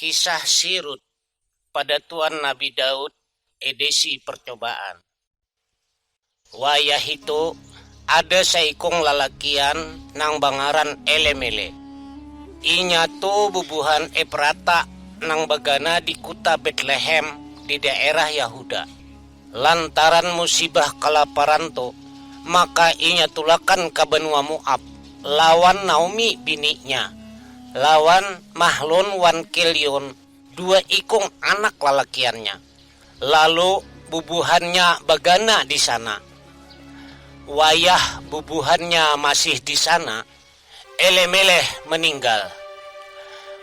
Kisah Sirut pada Tuan Nabi Daud, edisi percobaan. Wayah itu ada saikong lalakian nang bangaran Elemele. Inya tu bubuhan Eprata nang bagana di kota Bethlehem di daerah Yahuda. Lantaran musibah kelaparan tu, maka inya tulakan ke benua Moab lawan Naomi bininya, lawan Mahlon wan Kilion, dua ikung anak lalakiannya. Lalu bubuhannya bagana di sana. Wayah bubuhannya masih di sana, Elemeleh meninggal.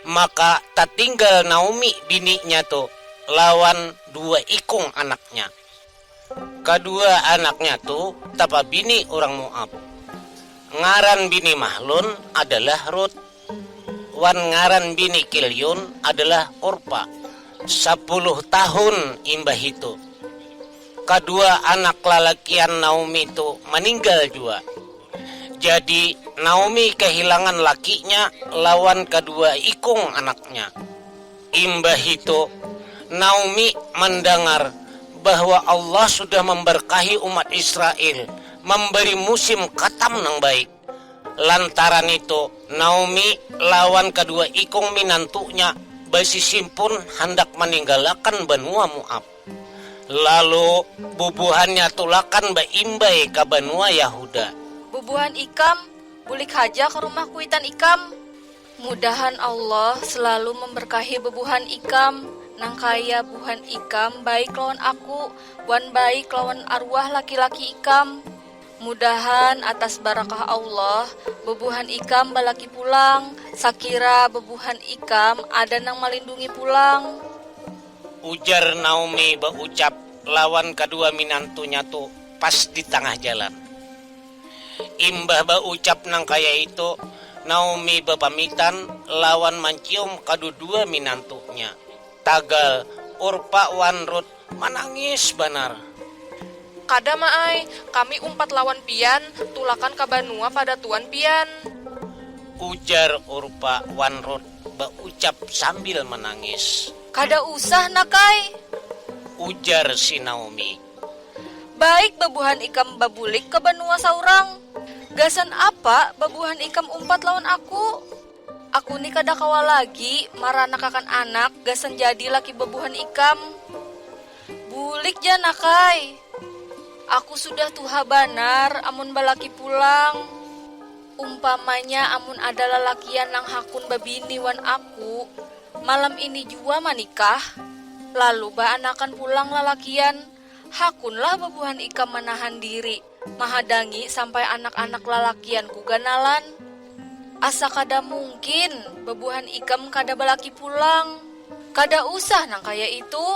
Maka tak tinggal Naomi bininya tu lawan dua ikung anaknya. Kedua anaknya tu tapa bini orang Moab. Ngaran bini Mahlon adalah Rut. Wan ngaran bini Kilion adalah Orpa. 10 tahun imbah itu. Kedua anak lalakian Naomi itu meninggal juga. Jadi Naomi kehilangan lakinya lawan kedua ikung anaknya. Imbah itu Naomi mendengar bahwa Allah sudah memberkahi umat Israel, memberi musim katam nang baik. Lantaran itu Naomi lawan kedua ikung minantunya basi simpun hendak meninggalkan benua Moab. Lalu bubuhannya tulakan baimbai ke benua Yahuda. Bubuhan ikam, bulik haja ke rumah kuitan ikam. Mudahan Allah selalu memberkahi bubuhan ikam. Nang kaya buhan ikam baik lawan aku, wan baik lawan arwah laki-laki ikam. Mudahan atas barakah Allah, bubuhan ikam balaki pulang. Sakira bubuhan ikam ada nang melindungi pulang. Ujar Naomi berucap lawan kedua minantunya tuh pas di tengah jalan. Imbah berucap nang kaya itu, Naomi bepamitan lawan mencium kedua minantunya. Tagal Orpa wan Rut menangis banar. Kada maai, kami umpat lawan pian, tulakan ka banua pada tuan pian. Ujar Orpa wan Rut berucap sambil menangis. Kada usah nakai. Ujar si Naomi. Baik babuhan ikam babulik ke benua saurang. Gasan apa babuhan ikam umpat lawan aku? Aku ni kada kawal lagi marana kakan anak gasan jadi laki babuhan ikam. Bulik ja nakai. Aku sudah tuha banar amun balaki pulang. Umpamanya amun ada lalakian nang hakun babini wan aku, malam ini jua manikah. Lalu ba anakan pulang lalakian, hakunlah babuhan ikam menahan diri, mahadangi sampai anak-anak lalakianku ganalan. Asa kada mungkin babuhan ikam kada balaki pulang. Kada usah nang kaya itu.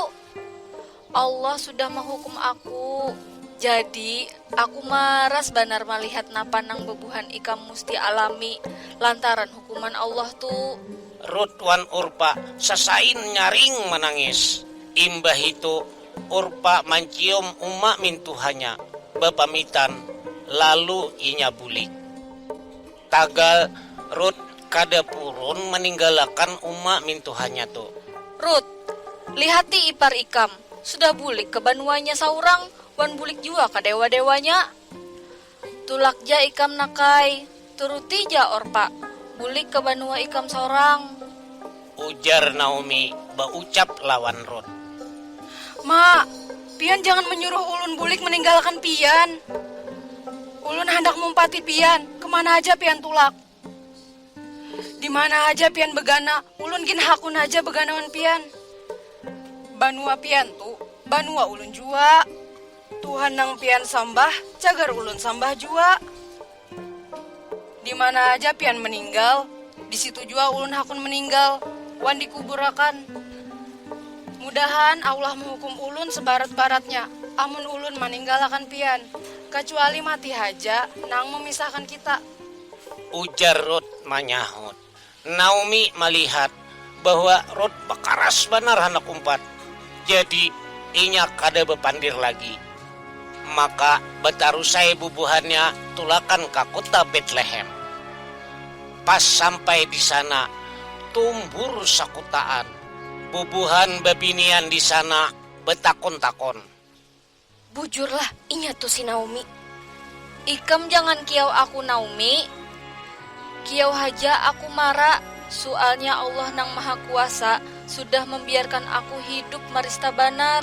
Allah sudah menghukum aku. Jadi aku maras banar melihat napa nang babuhan ikam musti alami lantaran hukuman Allah tu. Rut wan Orpa sasain nyaring menangis. Imbah itu Orpa mencium umak mintuhannya bepamitan, lalu inya bulik. Tagal Rut kada purun meninggalkan umak mintuhannya tu. Rut, lihati ipar ikam sudah bulik ke banuanya saurang, wan bulik jua ke dewa-dewanya. Tulak ja ikam nakai, turuti ja Orpa, bulik ke banua ikam saurang. Ujar Naomi berucap lawan Rut. Ma, pian jangan menyuruh ulun bulik meninggalkan pian. Ulun hendak mumpati pian, kemana aja pian tulak. Di mana aja pian begana, ulun gin hakun aja beganawan pian. Banua pian tu, banua ulun jua. Tuhan nang pian sambah, cagar ulun sambah jua. Di mana aja pian meninggal, di situ jua ulun hakun meninggal, wan dikuburakan. Mudahan Allah menghukum ulun sebarat-baratnya, amun ulun meninggalkan pian, kecuali mati haja nang memisahkan kita. Ujar Rut menyahut. Naomi melihat bahwa Rut bekaras banar hendak umpat. Jadi inya kada bepandir lagi. Maka betarusai bubuhannya tulakan ke kota Bethlehem. Pas sampai di sana, tumbur sakutaan. Bubuhan babinian di sana betakon-takon. Bujurlah, inya tuh si Naomi. Ikam jangan kiau aku Naomi. Kiau haja aku marah. Soalnya Allah nang maha kuasa sudah membiarkan aku hidup marista banar.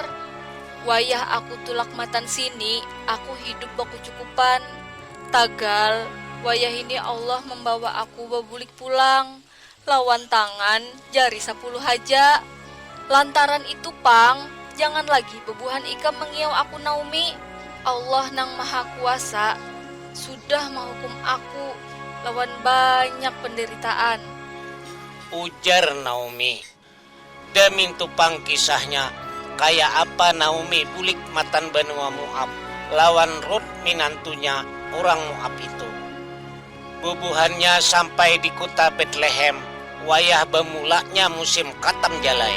Wayah aku tulak matan sini, aku hidup baku cukupan. Tagal, wayah ini Allah membawa aku babulik pulang. Lawan tangan, jari 10 haja. Lantaran itu pang, jangan lagi bebuhan ikam mengiau aku Naomi. Allah nang maha kuasa sudah menghukum aku lawan banyak penderitaan. Ujar Naomi. Damin tupang kisahnya, kayak apa Naomi bulik matan benua Moab lawan Rut minantunya orang Moab itu. Bubuhannya sampai di kota Bethlehem, wayah bemulaknya musim katam jalai.